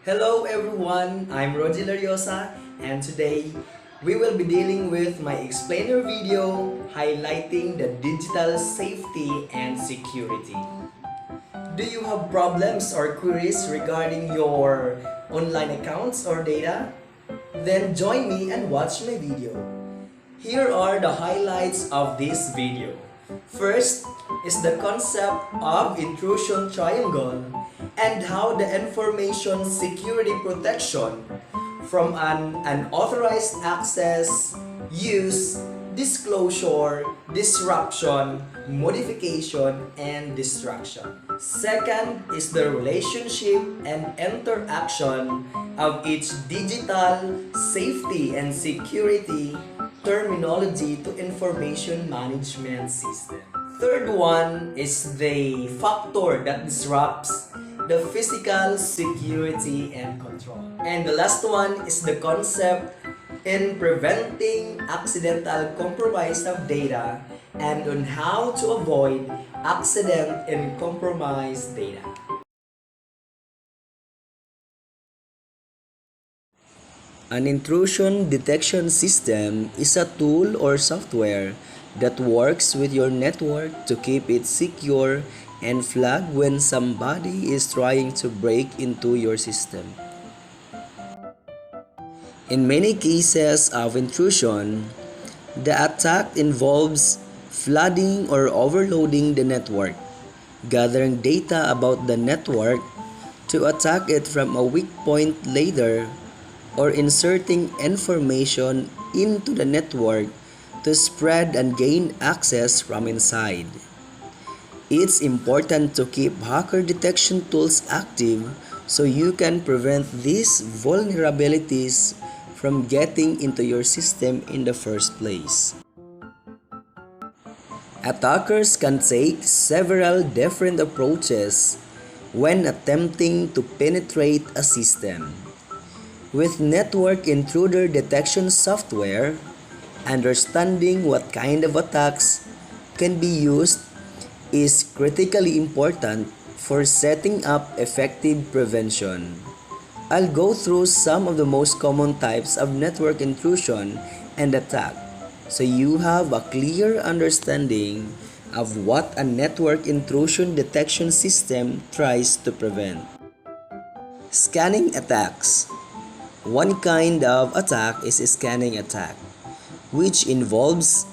Hello everyone, I'm Roger Lariosa and today we will be dealing with my explainer video highlighting the digital safety and security. Do you have problems or queries regarding your online accounts or data? Then join me and watch my video. Here are the highlights of this video. First is the concept of intrusion triangle and how the information security protection from an unauthorized access, use, disclosure, disruption, modification, and destruction. Second is the relationship and interaction of each digital safety and security terminology to information management system. Third one is the factor that disrupts the physical security and control. And the last one is the concept in preventing accidental compromise of data and on how to avoid accident in compromised data. An intrusion detection system is a tool or software that works with your network to keep it secure and flag when somebody is trying to break into your system. In many cases of intrusion, the attack involves flooding or overloading the network, gathering data about the network to attack it from a weak point later, or inserting information into the network to spread and gain access from inside. It's important to keep hacker detection tools active so you can prevent these vulnerabilities from getting into your system in the first place. Attackers can take several different approaches when attempting to penetrate a system. With network intruder detection software, understanding what kind of attacks can be used is critically important for setting up effective prevention. I'll go through some of the most common types of network intrusion and attack so you have a clear understanding of what a network intrusion detection system tries to prevent. Scanning attacks. One kind of attack is a scanning attack, which involves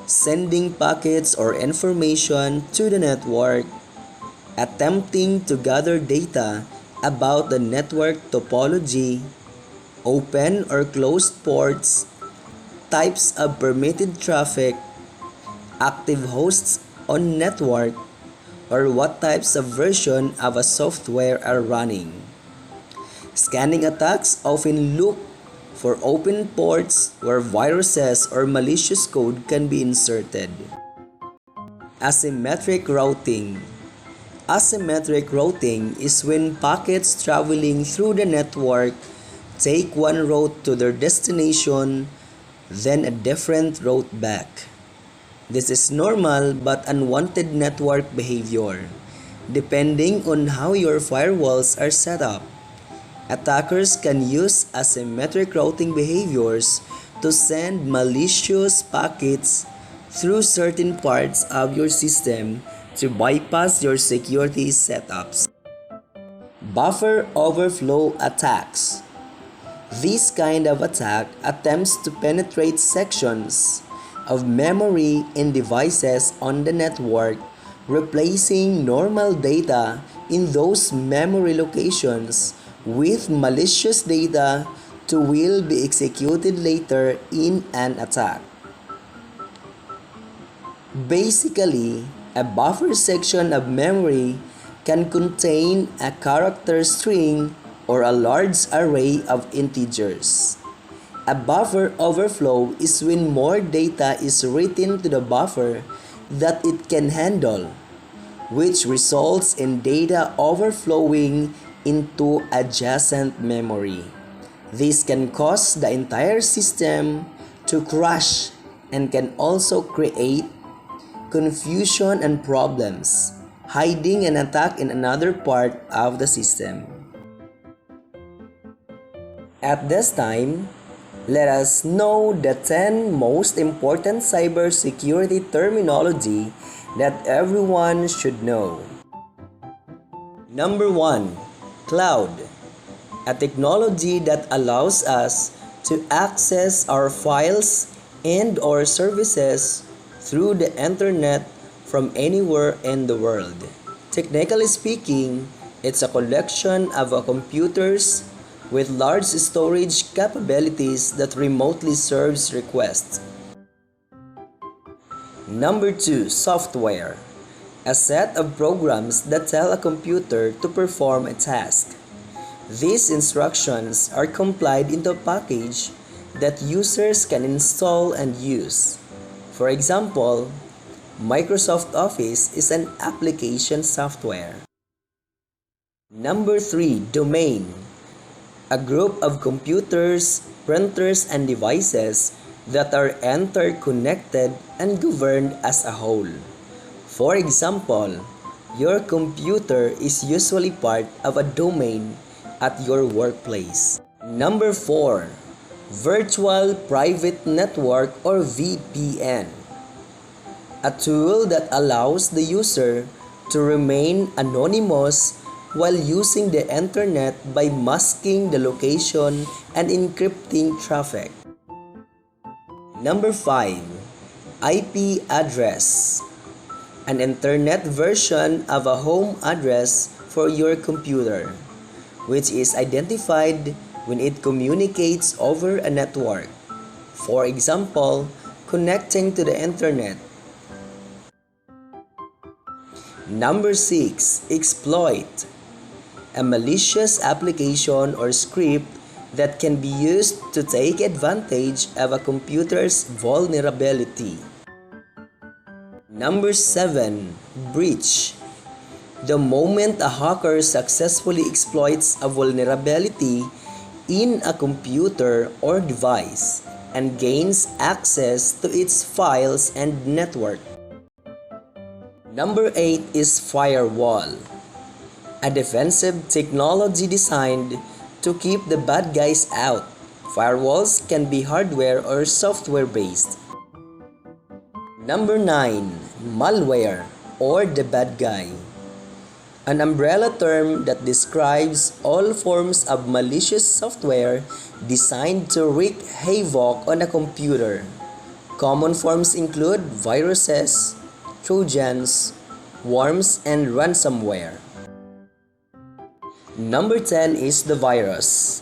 sending packets or information to the network, attempting to gather data about the network topology, open or closed ports, types of permitted traffic, active hosts on network, or what types of version of a software are running. Scanning attacks often look for open ports where viruses or malicious code can be inserted. Asymmetric routing. Asymmetric routing is when packets traveling through the network take one route to their destination, then a different route back. This is normal but unwanted network behavior, depending on how your firewalls are set up. Attackers can use asymmetric routing behaviors to send malicious packets through certain parts of your system to bypass your security setups. Buffer overflow attacks. This kind of attack attempts to penetrate sections of memory in devices on the network, replacing normal data in those memory locations with malicious data to will be executed later in an attack. Basically, a buffer section of memory can contain a character string or a large array of integers. A buffer overflow is when more data is written to the buffer that it can handle, which results in data overflowing into adjacent memory. This can cause the entire system to crash and can also create confusion and problems, hiding an attack in another part of the system. At this time, let us know the 10 most important cybersecurity terminology that everyone should know. Number 1. Cloud. A technology that allows us to access our files and or services through the internet from anywhere in the world. Technically speaking, it's a collection of computers with large storage capabilities that remotely serves requests. Number 2. Software. A set of programs that tell a computer to perform a task. These instructions are compiled into a package that users can install and use. For example, Microsoft Office is an application software. Number 3. Domain. A group of computers, printers, and devices that are interconnected and governed as a whole. For example, your computer is usually part of a domain at your workplace. Number 4. Virtual Private Network or VPN. A tool that allows the user to remain anonymous while using the internet by masking the location and encrypting traffic. Number 5. IP address. An internet version of a home address for your computer, which is identified when it communicates over a network. For example, connecting to the internet. Number 6. Exploit. A malicious application or script that can be used to take advantage of a computer's vulnerability. Number 7. Breach. The moment a hacker successfully exploits a vulnerability in a computer or device and gains access to its files and network. Number 8 is firewall. A defensive technology designed to keep the bad guys out. Firewalls can be hardware or software based. Number 9. Malware or the bad guy. An umbrella term that describes all forms of malicious software designed to wreak havoc on a computer. Common forms include viruses, trojans, worms, and ransomware. Number 10 is the virus.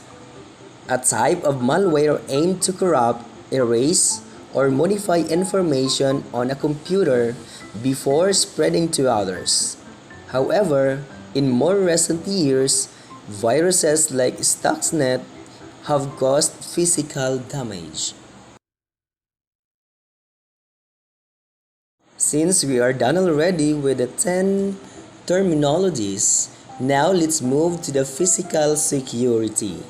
A type of malware aimed to corrupt, erase, or modify information on a computer before spreading to others. However, in more recent years, viruses like Stuxnet have caused physical damage. Since we are done already with the 10 terminologies, now let's move to the physical security.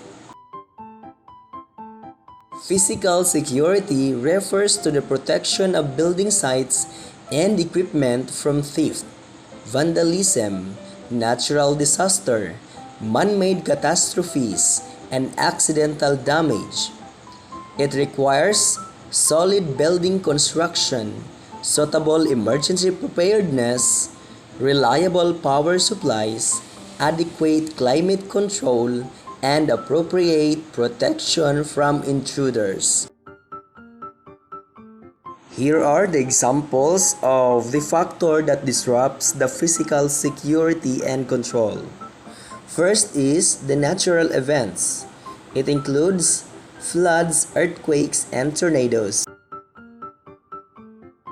Physical security refers to the protection of building sites and equipment from theft, vandalism, natural disaster, man-made catastrophes, and accidental damage. It requires solid building construction, suitable emergency preparedness, reliable power supplies, adequate climate control, and appropriate protection from intruders. Here are the examples of the factor that disrupts the physical security and control. First is the natural events. It includes floods, earthquakes, and tornadoes.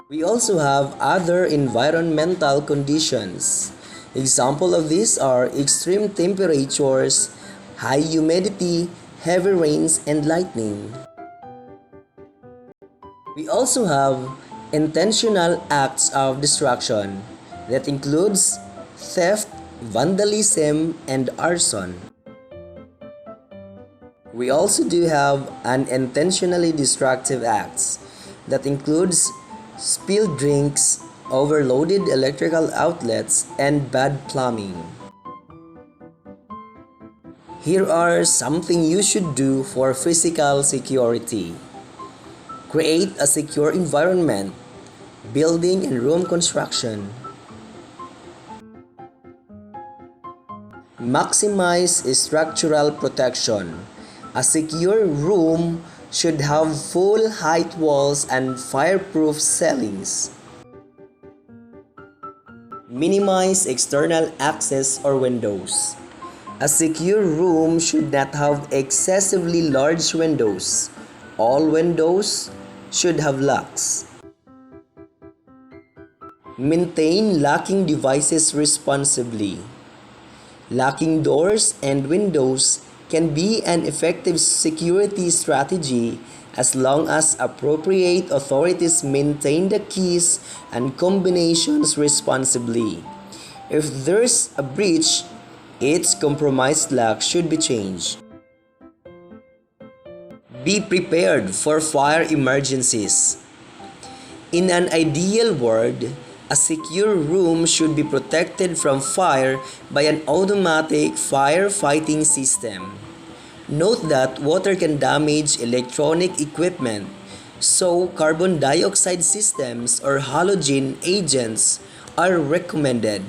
We also have other environmental conditions. Examples of these are extreme temperatures, high humidity, heavy rains, and lightning. We also have intentional acts of destruction that includes theft, vandalism, and arson. We also do have unintentionally destructive acts that includes spilled drinks, overloaded electrical outlets, and bad plumbing. Here are something you should do for physical security. Create a secure environment, building and room construction. Maximize structural protection. A secure room should have full height walls and fireproof ceilings. Minimize external access or windows. A secure room should not have excessively large windows. All windows should have locks. Maintain locking devices responsibly. Locking doors and windows can be an effective security strategy as long as appropriate authorities maintain the keys and combinations responsibly. If there's a breach, its compromised lock should be changed. Be prepared for fire emergencies. In an ideal world, a secure room should be protected from fire by an automatic firefighting system. Note that water can damage electronic equipment, so carbon dioxide systems or halogen agents are recommended.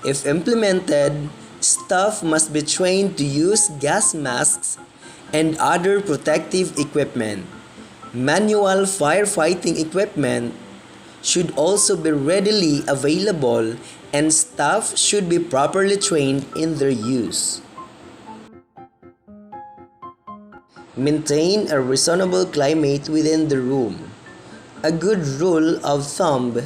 If implemented, staff must be trained to use gas masks and other protective equipment. Manual firefighting equipment should also be readily available and staff should be properly trained in their use. Maintain a reasonable climate within the room. A good rule of thumb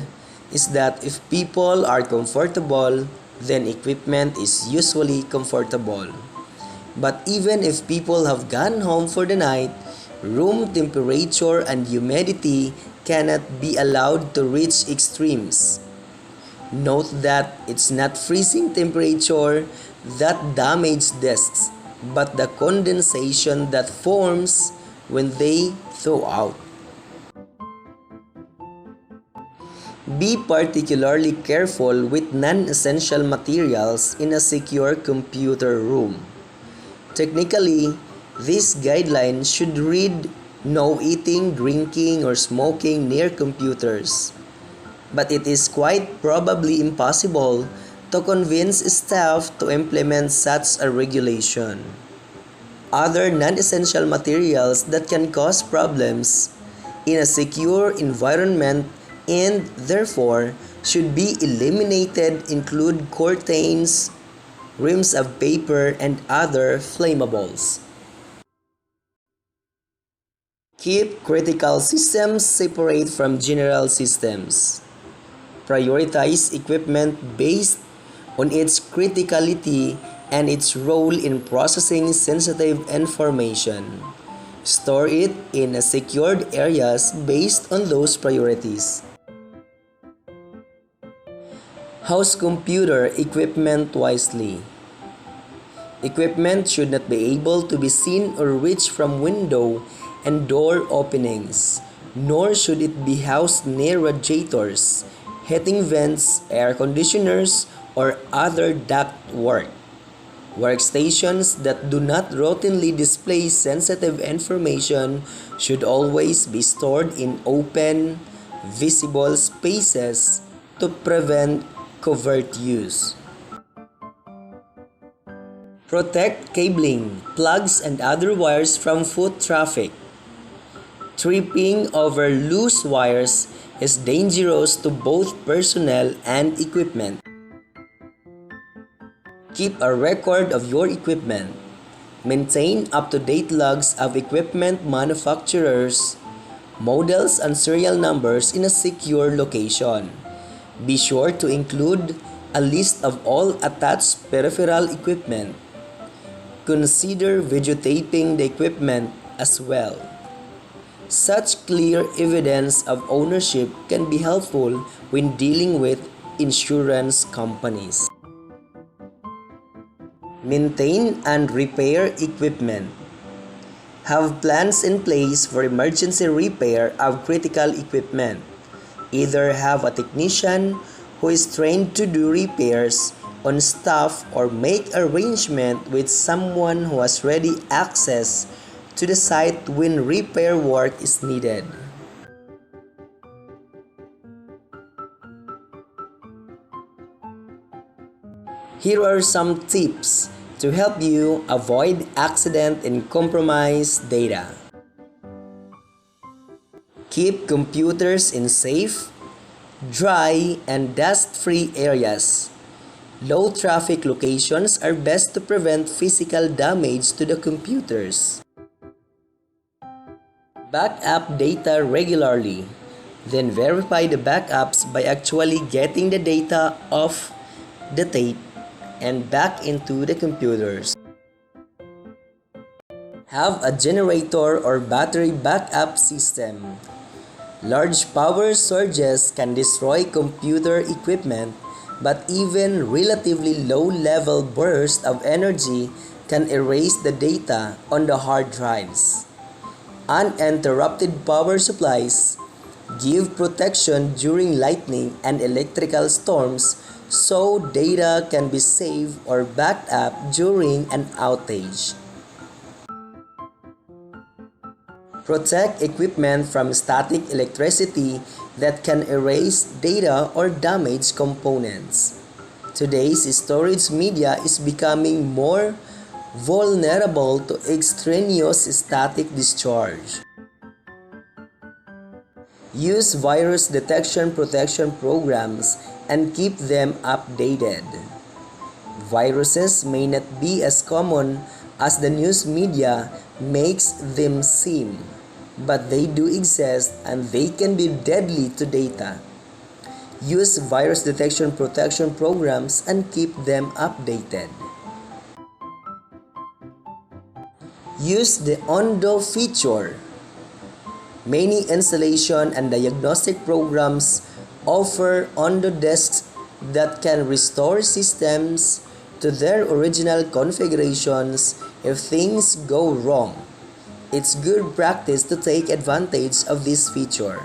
is that if people are comfortable, then equipment is usually comfortable. But even if people have gone home for the night, room temperature and humidity cannot be allowed to reach extremes. Note that it's not freezing temperature that damages desks, but the condensation that forms when they thaw out. Be particularly careful with non-essential materials in a secure computer room. Technically, this guideline should read no eating, drinking, or smoking near computers. But it is quite probably impossible to convince staff to implement such a regulation. Other non-essential materials that can cause problems in a secure environment and therefore should be eliminated include curtains, reams of paper, and other flammables. Keep critical systems separate from general systems. Prioritize equipment based on its criticality and its role in processing sensitive information. Store it in secured areas based on those priorities. House computer equipment wisely. Equipment should not be able to be seen or reached from window and door openings, nor should it be housed near radiators, heating vents, air conditioners, or other duct work. Workstations that do not routinely display sensitive information should always be stored in open, visible spaces to prevent covert use. Protect cabling, plugs, and other wires from foot traffic. Tripping over loose wires is dangerous to both personnel and equipment. Keep a record of your equipment. Maintain up-to-date logs of equipment manufacturers, models, and serial numbers in a secure location. Be sure to include a list of all attached peripheral equipment. Consider videotaping the equipment as well. Such clear evidence of ownership can be helpful when dealing with insurance companies. Maintain and repair equipment. Have plans in place for emergency repair of critical equipment. Either have a technician who is trained to do repairs on stuff or make arrangement with someone who has ready access to the site when repair work is needed. Here are some tips to help you avoid accident and compromise data. Keep computers in safe, dry, and dust-free areas. Low traffic locations are best to prevent physical damage to the computers. Back up data regularly. Then verify the backups by actually getting the data off the tape and back into the computers. Have a generator or battery backup system. Large power surges can destroy computer equipment, but even relatively low-level bursts of energy can erase the data on the hard drives. Uninterrupted power supplies give protection during lightning and electrical storms, so data can be saved or backed up during an outage. Protect equipment from static electricity that can erase data or damage components. Today's storage media is becoming more vulnerable to extraneous static discharge. Use virus detection protection programs and keep them updated. Viruses may not be as common as the news media makes them seem, but they do exist and they can be deadly to data. Use virus detection protection programs and keep them updated. Use the Ondo feature. Many installation and diagnostic programs offer Ondo desks that can restore systems to their original configurations if things go wrong. It's good practice to take advantage of this feature.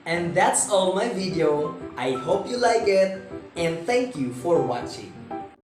And that's all my video. I hope you like it and thank you for watching.